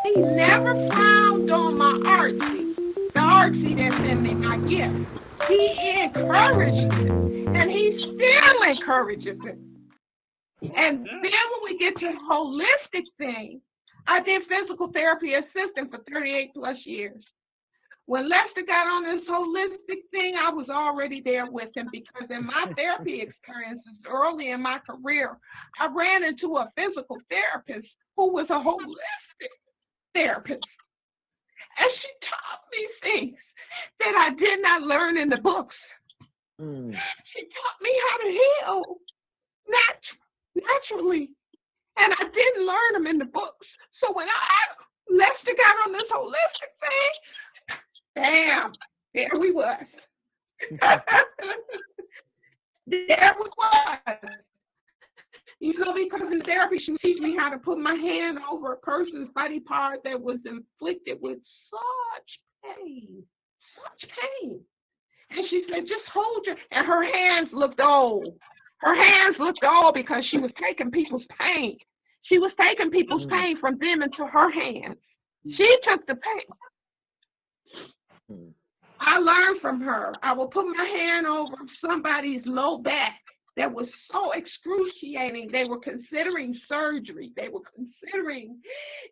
He never frowned on my artsy, the artsy that's in me, my gift. He encouraged it, and he still encourages it. And then when we get to the holistic thing, I did physical therapy assistant for 38 plus years. When Lester got on this holistic thing, I was already there with him because in my therapy experiences early in my career, I ran into a physical therapist who was a holistic therapist. And she taught me things that I did not learn in the books. She taught me how to heal naturally. And I didn't learn them in the books. So when Lester got on this holistic thing, bam, there we was. There we was. Because in therapy, she would teach me how to put my hand over a person's body part that was inflicted with such pain. And she said, just hold your, and her hands looked old. Her hands looked old because she was taking people's pain. She was taking people's pain from them into her hands. She took the pain. I learned from her. I would put my hand over somebody's low back that was so excruciating. They were considering surgery. They were considering,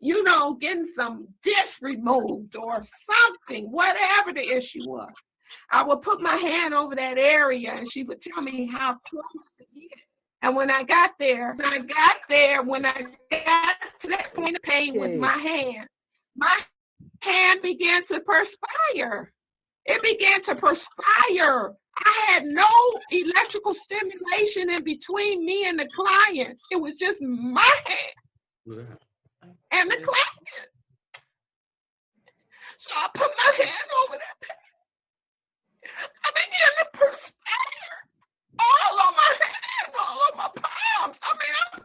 getting some disc removed or something, whatever the issue was. I would put my hand over that area and she would tell me how close to get. And when I got to that point of pain with my hand began to perspire. It began to perspire. I had no electrical stimulation in between me and the client. It was just my hand and the client. So I put my hand over that pain. I began to perspire all on my hands, all on my palms. I mean, I'm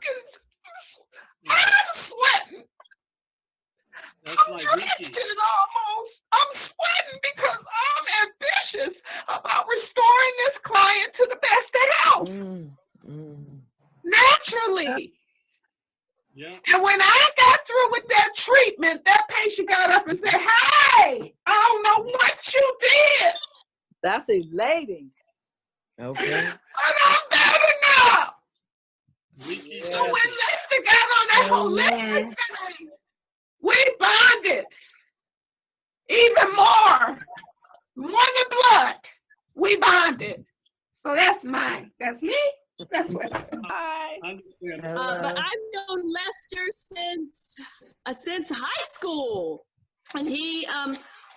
sweating. That's like Ricky. I'm sweating because I'm ambitious about restoring this client to the best of health. Naturally. Yeah. And when I got through with that treatment, that patient got up and said, hey, I don't know what you did. That's elating. Okay. But I'm better now. Ricky. So when Lester got on that holistic thing, we bonded even more than blood. We bonded. So that's mine. That's me. That's what Hi. But I've known Lester since high school, and he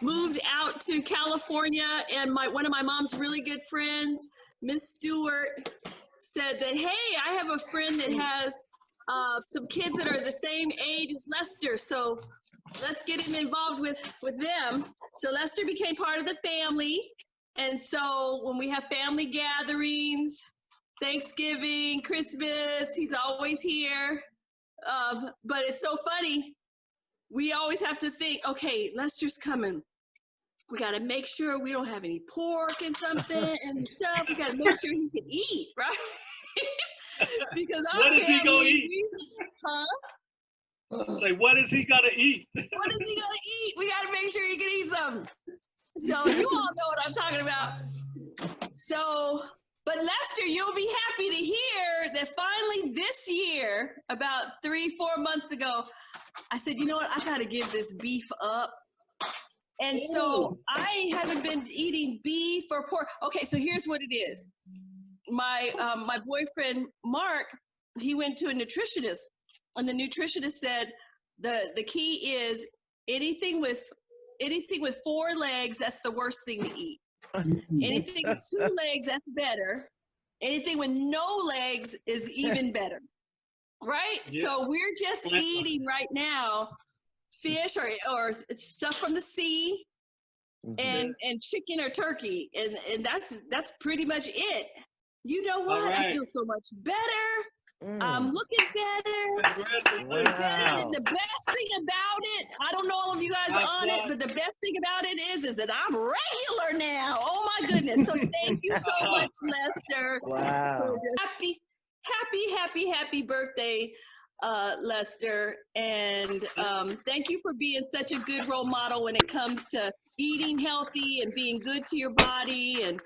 moved out to California. And one of my mom's really good friends, Miss Stewart, said that, hey, I have a friend that has some kids that are the same age as Lester, so let's get him involved with them. So Lester became part of the family, and so when we have family gatherings, Thanksgiving, Christmas, he's always here. But it's so funny. We always have to think, okay, Lester's coming. We got to make sure we don't have any pork and something and stuff. We got to make sure he can eat, right? Because our what is he gonna eat? Say, what is he gonna eat? What is he gonna eat? We gotta make sure he can eat something. So you all know what I'm talking about. So, but Lester, you'll be happy to hear that finally this year, about 3-4 months ago, I said, you know what? I gotta give this beef up. And so I haven't been eating beef or pork. Okay, so here's what it is. My boyfriend Mark, he went to a nutritionist, and the nutritionist said the key is anything with 4 legs, that's the worst thing to eat. Anything with 2 legs, that's better. Anything with no legs is even better, right? Yeah. So we're just eating right now fish or stuff from the sea, and chicken or turkey, and that's pretty much it. You know what? Right. I feel so much better. I'm looking better. Wow. The best thing about it, I don't know all of you guys on it, but the best thing about it is that I'm regular now. Oh my goodness. So thank you so much, Lester. Wow. Happy happy birthday, Lester. And thank you for being such a good role model when it comes to eating healthy and being good to your body and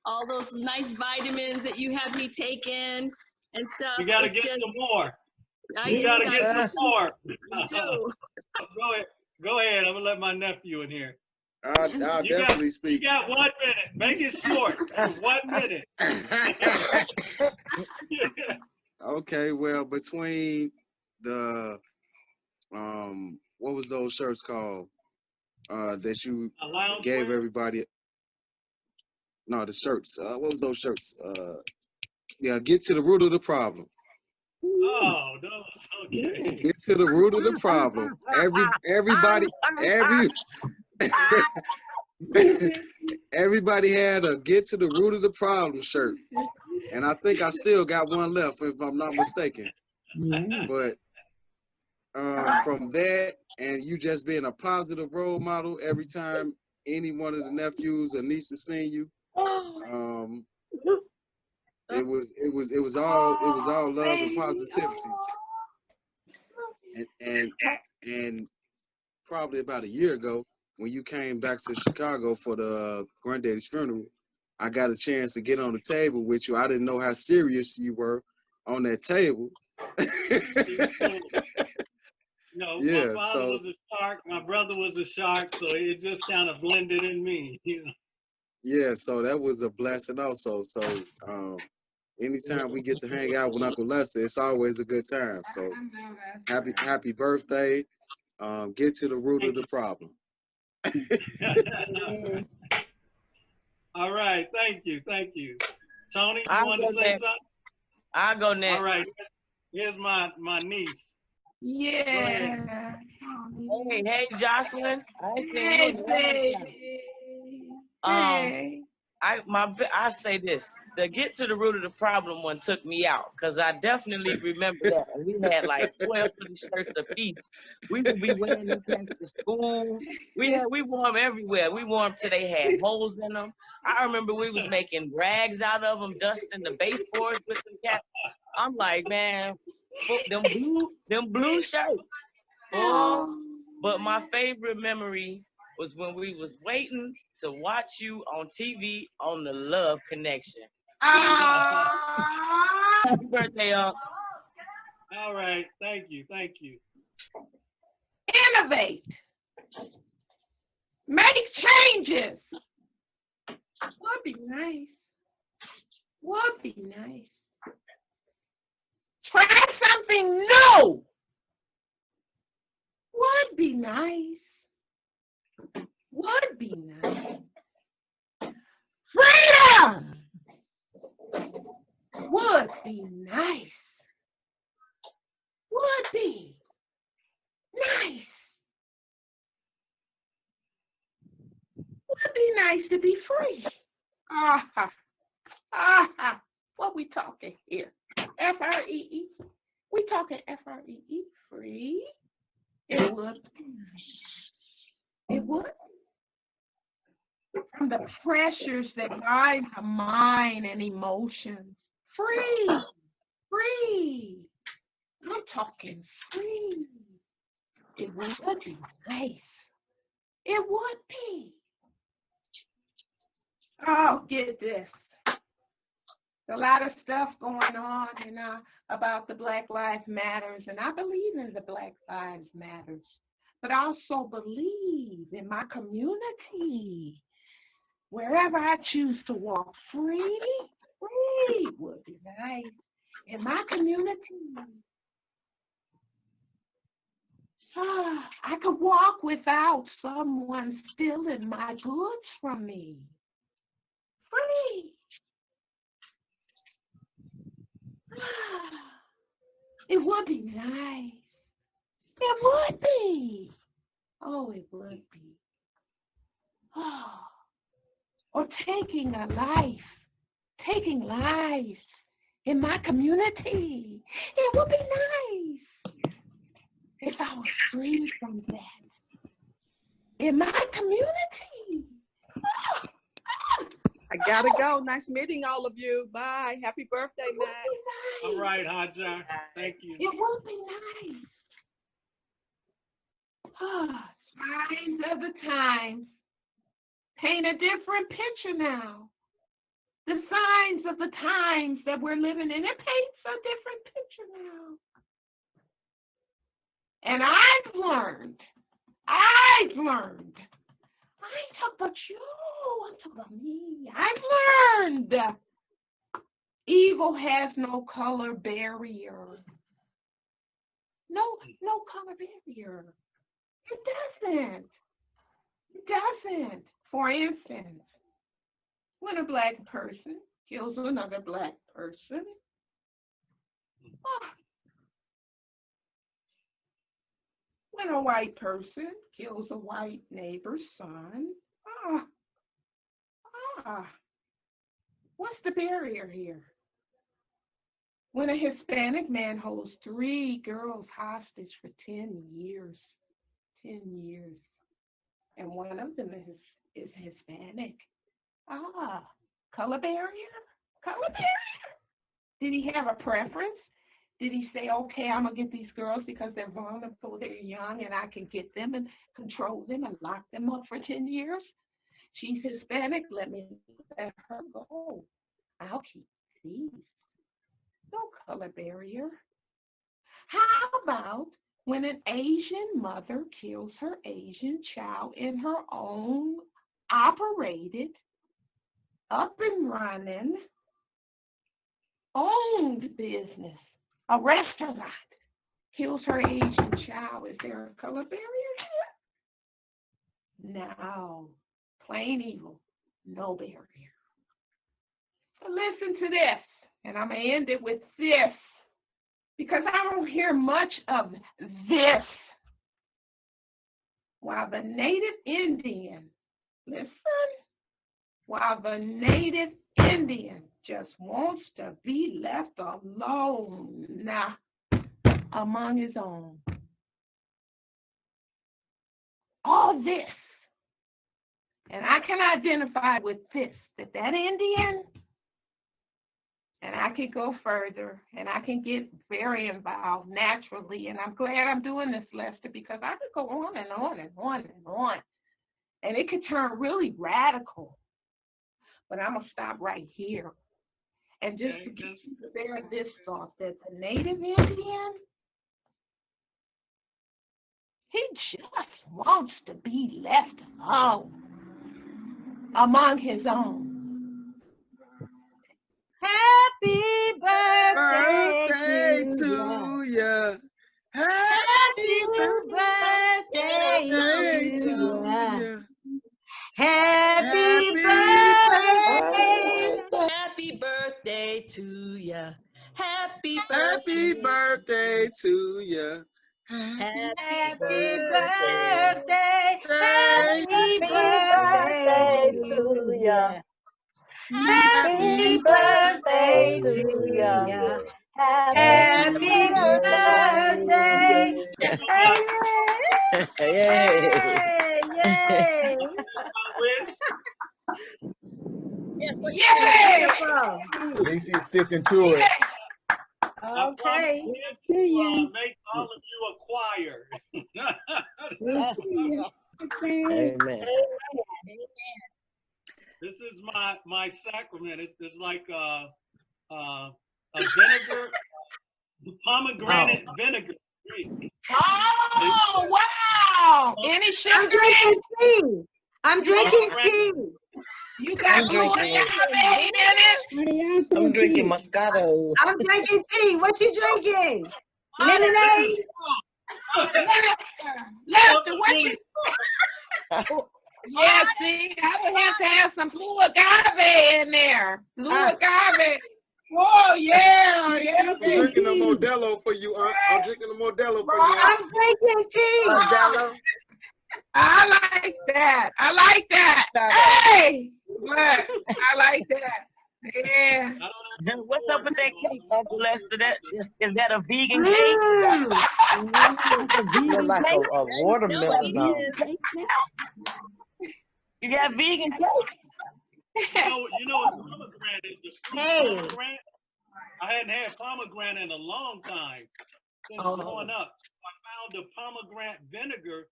all those nice vitamins that you have me taking and stuff. You gotta It's get just, some more. I You gotta gotta get some more. do. Go ahead. Go ahead. I'm gonna let my nephew in here. I'll definitely speak. You got 1 minute. Make it short. 1 minute. Okay, well, between the what was those shirts called? That you A lounge gave wear? everybody. No, the shirts. What was those shirts? Yeah, get to the root of the problem. Oh, no. Okay. Get to the root of the problem. Everybody had a get to the root of the problem shirt. And I think I still got one left if I'm not mistaken. But from that and you just being a positive role model every time any one of the nephews or nieces seen you, it was all love and positivity. And probably about a year ago, when you came back to Chicago for the granddaddy's funeral, I got a chance to get on the table with you. I didn't know how serious you were on that table. No, Yeah, my father was a shark. My brother was a shark, so it just kind of blended in me. You know? Yeah, so that was a blessing also. So anytime we get to hang out with Uncle Lester, it's always a good time. So happy birthday. Get to the root of the problem. All right, thank you. Tony, you want to say something? I'll go next. All right, here's my niece. Yeah. Hey, Jocelyn. I ain't seen you Hey, in a long time. baby. Hey. I say this: the get to the root of the problem one took me out because I definitely remember that. And we had like 12 of these shirts apiece. We would be wearing them cats to school. We wore them everywhere. We wore them till they had holes in them. I remember we was making rags out of them, dusting the baseboards with them cats. I'm like, man, them blue shirts. Oh, but my favorite memory was when we was waiting to watch you on TV on the Love Connection. Happy birthday, Unc. All right, thank you. Innovate. Make changes. Would be nice. Try something new. Would be nice. Freedom. Would be nice. Would be nice to be free. What we talking here? Free. We talking free, free. It would be nice. It would. From the pressures that guide the mind and emotions. Free. I'm talking free. It would be nice. It would be. Oh, get this. A lot of stuff going on, about the Black Lives Matters, and I believe in the Black Lives Matters, but I also believe in my community. Wherever I choose to walk free would be nice. In my community, I could walk without someone stealing my goods from me. Free. It would be nice. It would be. Oh, it would be. Oh. Or taking life in my community. It would be nice if I was free from that. In my community. I gotta go. Nice meeting all of you. Bye. Happy birthday, It would Matt. be All nice. right, Hajar. Thank you. It would be nice. Signs of the times paint a different picture now. The signs of the times that we're living in, it paints a different picture now. And I've learned, I ain't talking about you, I'm talking about me. I've learned evil has no color barrier. No color barrier. It doesn't. It doesn't. For instance, when a black person kills another black person, when a white person kills a white neighbor's son, what's the barrier here? When a Hispanic man holds 3 girls hostage for 10 years, and one of them is Hispanic. Color barrier? Color barrier? Did he have a preference? Did he say, okay, I'm going to get these girls because they're vulnerable, they're young, and I can get them and control them and lock them up for 10 years? She's Hispanic, let her go. I'll keep these. No color barrier. How about when an Asian mother kills her Asian child in her own operated, up and running, owned business, a restaurant, kills her Asian child? Is there a color barrier here? No. Plain evil, no barrier. So listen to this, and I'm going to end it with this, because I don't hear much of this. While the native Indian, listen, while the native Indian just wants to be left alone among his own. All this, and I can identify with this, that Indian, and I can go further, and I can get very involved naturally, and I'm glad I'm doing this, Lester, because I could go on and on and on and on, and it could turn really radical, but I'm going to stop right here. And just to get you to bear this thought, that the native Indian, he just wants to be left alone among his own. Happy birthday to ya. Happy birthday to ya. Happy birthday. Happy birthday to ya. Happy Happy birthday to ya. Happy birthday. Happy birthday to ya. Happy birthday to ya. Happy birthday. Yay! Yay! Yes, what Yay! From? Lacey's sticking to it. Okay. Make all of you a choir. Amen. This is my sacrament. It's like a vinegar, pomegranate vinegar drink. Oh, wow. Any I'm sugar? drinking tea. I'm drinking tea. You got blue drinking. agave in it? I'm drinking Moscato. I'm drinking tea. What you drinking? Lemonade? Lester, what you? Yeah, see, I would have to have some blue agave in there. Blue agave. Oh, yeah. I'm drinking a Modelo for you, Aunt. I'm drinking a Modelo for you, Aunt. I'm drinking tea. Modelo. I like that. Hey, look, I like that. Yeah. What's up with that cake, Uncle Lester? Is that a vegan cake? Look like a watermelon. You got vegan cakes? You know what pomegranate is? The fruit Hey. pomegranate. I hadn't had pomegranate in a long time since Oh. growing up. I found a pomegranate vinegar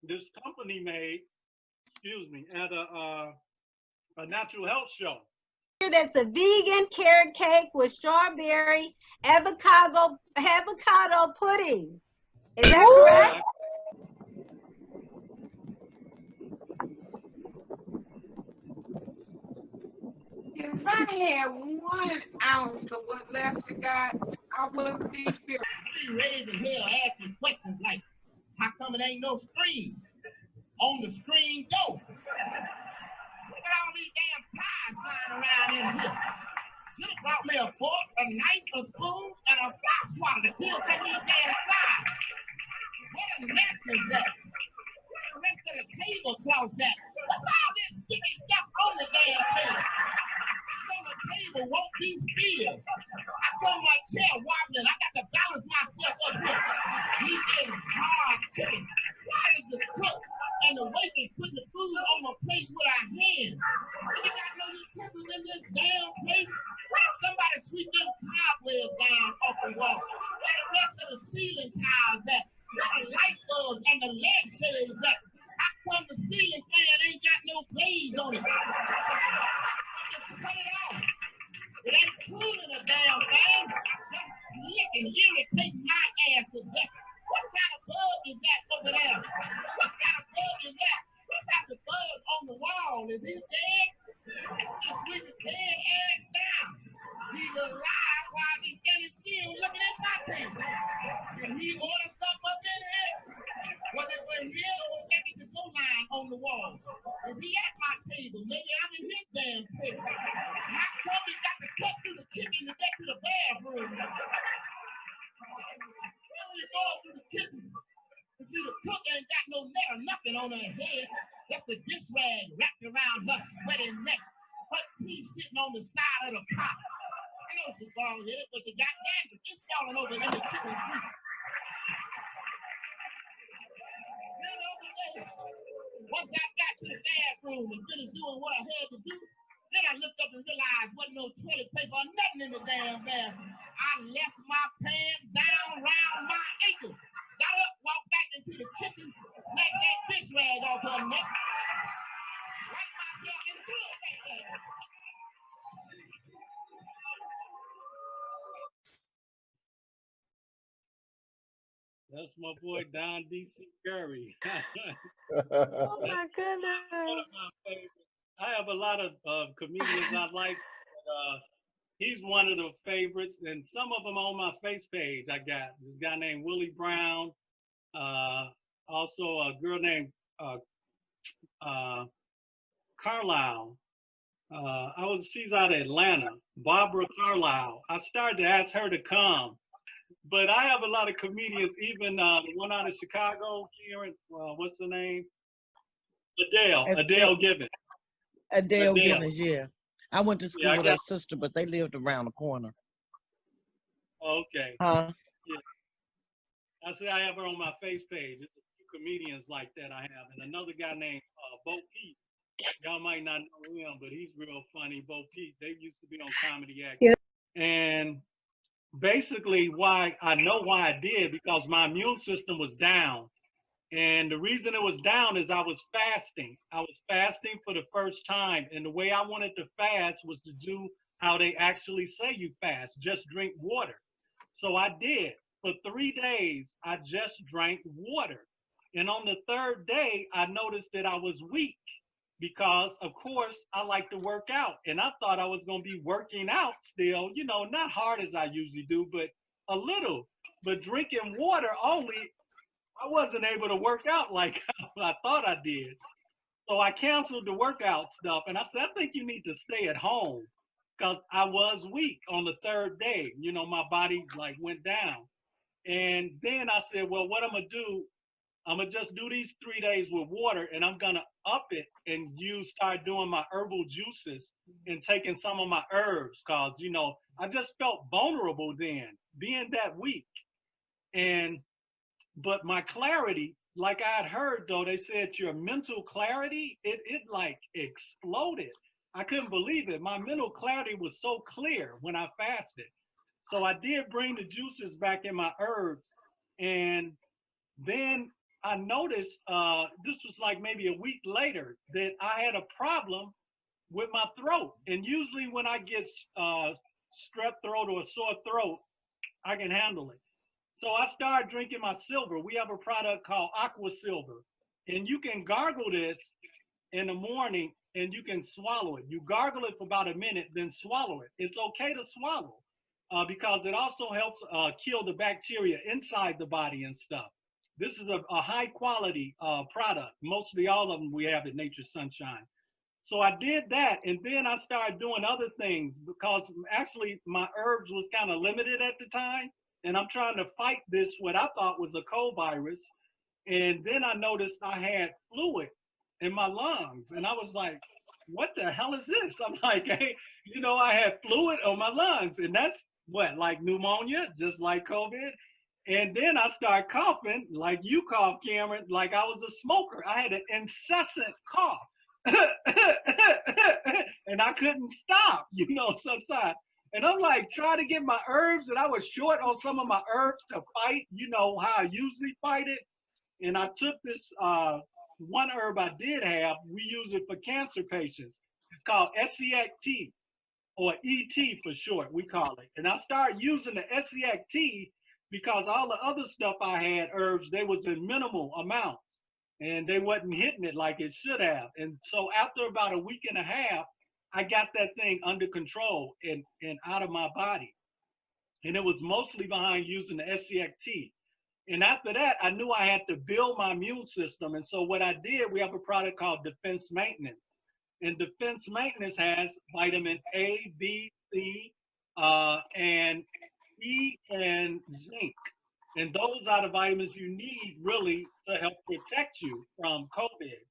this company made, excuse me, at a natural health show. That's a vegan carrot cake with strawberry avocado pudding. Is that correct? If I had 1 ounce of what Lester got, I wouldn't be fearful. Be raised in hell asking questions like, how come it ain't no screen? On the screen go. Look at all these damn flies flying around in here. Should have brought me a fork, a knife, a spoon, and a fly swatter to kill some of these damn flies. What a mess is that? Where the rest of the tablecloths at? What's all this sticky stuff on the damn table? On the table won't be still. I saw my chair wobbling. I got to balance myself up here. He is hard cooking. Why is the cook and the waitress putting the food on my plate with our hands? You got no utensils in this damn place? Why don't somebody sweep them cobwebs down off the wall? Where the rest of the ceiling tiles at? Where the light bulbs and the lamp shades at? How come the ceiling fan ain't got no glaze on it? Cut it off. It ain't cooling a damn thing. Just licking, irritating my ass to death. What kind of bug is that over there? What kind of bug is that? What kind of bug on the wall? Is he dead? Just sweep his dead ass down. He's alive while he's standing still looking at my table. Did he order something up in here? Was it for here or was that the go line on the wall? Is he at my table? Maybe I'm in his damn table. How come he got to cut through the kitchen to get to the bathroom? When you go up to the kitchen, you see the cook ain't got no net or nothing on her head. Just a dish rag wrapped around her sweaty neck. Her teeth sitting on the side of the pot. I know she's bald headed, but she got dandruff just falling over in the chicken grease. Then over there, once I got to the bathroom and finished doing what I had to do, then I looked up and realized wasn't no toilet paper or nothing in the damn bathroom. I left my pants down around my ankles. Got up, walked back into the kitchen, snatched that dish rag off her neck, wiped myself into it. That's my boy Don D.C. Curry. Oh my goodness. One of my favorites. I have a lot of comedians I like. But, he's one of the favorites, and some of them on my face page. I got this guy named Willie Brown. Also a girl named Carlisle. She's out of Atlanta, Barbara Carlisle. I started to ask her to come. But I have a lot of comedians, even the one out of Chicago, Karen, what's her name? Adele Gibbons. Adele Gibbons, yeah. I went to school with her sister, but they lived around the corner. Okay. Huh? Yeah. I say I have her on my face page. There's a few comedians like that I have. And another guy named Bo Peep. Y'all might not know him, but he's real funny. Bo Peep. They used to be on Comedy Act. Yeah. And basically why I did, because my immune system was down. And the reason it was down is I was fasting. I was fasting for the first time. And the way I wanted to fast was to do how they actually say you fast, just drink water. So I did. For 3 days, I just drank water. And on the third day, I noticed that I was weak because, of course, I like to work out. And I thought I was going to be working out still, you know, not hard as I usually do, but a little. But drinking water only, I wasn't able to work out like I thought I did. So I canceled the workout stuff. And I said, I think you need to stay at home, because I was weak on the third day. You know, my body like went down. And then I said, well, what I'm going to do, I'm going to just do these 3 days with water, and I'm going to up it and start doing my herbal juices and taking some of my herbs, because, you know, I just felt vulnerable then, being that weak. But my clarity, like I had heard, though, they said your mental clarity, it like exploded. I couldn't believe it. My mental clarity was so clear when I fasted. So I did bring the juices back in my herbs. And then I noticed, this was like maybe a week later, that I had a problem with my throat. And usually when I get strep throat or a sore throat, I can handle it. So I started drinking my silver. We have a product called Aqua Silver. And you can gargle this in the morning and you can swallow it. You gargle it for about a minute, then swallow it. It's okay to swallow because it also helps kill the bacteria inside the body and stuff. This is a high quality product. Mostly all of them we have at Nature's Sunshine. So I did that, and then I started doing other things because actually my herbs was kind of limited at the time, and I'm trying to fight this, what I thought was a cold virus. And then I noticed I had fluid in my lungs, and I was like, what the hell is this? I'm like, hey, you know, I had fluid on my lungs, and that's what, like pneumonia, just like COVID. And then I started coughing, like you cough, Cameron, like I was a smoker. I had an incessant cough. And I couldn't stop, you know, sometimes. And I'm like trying to get my herbs, and I was short on some of my herbs to fight, you know, how I usually fight it. And I took this one herb I did have, we use it for cancer patients. It's called SCXT, or ET for short, we call it. And I started using the SCXT because all the other stuff I had, herbs, they was in minimal amounts. And they wasn't hitting it like it should have. And so after about a week and a half, I got that thing under control and out of my body. And it was mostly behind using the SCXT. And after that, I knew I had to build my immune system. And so what I did, we have a product called Defense Maintenance. And Defense Maintenance has vitamin A, B, C, and E, and zinc. And those are the vitamins you need really to help protect you from COVID.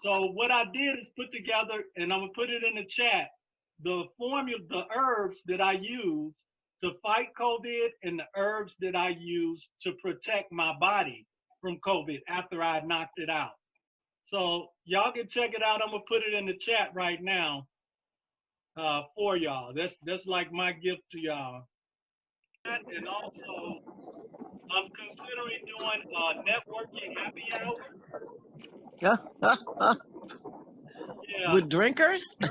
So what I did is put together, and I'm gonna put it in the chat, the formula, the herbs that I use to fight COVID and the herbs that I use to protect my body from COVID after I knocked it out. So y'all can check it out. I'm gonna put it in the chat right now for y'all. That's like my gift to y'all. And also, I'm considering doing a networking happy hour. Yeah. With drinkers? So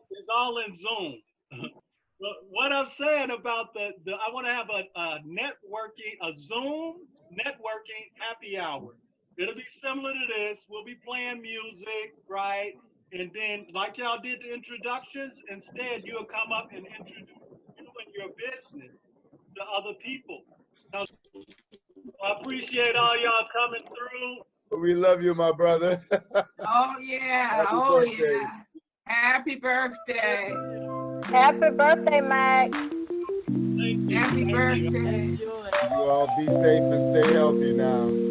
it's all in Zoom. But what I'm saying about I want to have a networking, a Zoom networking happy hour. It'll be similar to this. We'll be playing music, right? And then, like y'all did the introductions, instead you'll come up and introduce you and your business to other people. So I appreciate all y'all coming through. We love you, my brother. Oh yeah, Happy oh birthday. yeah. Happy birthday. Happy birthday, Mike. Thank you. Happy birthday. Enjoy. You all be safe and stay healthy now.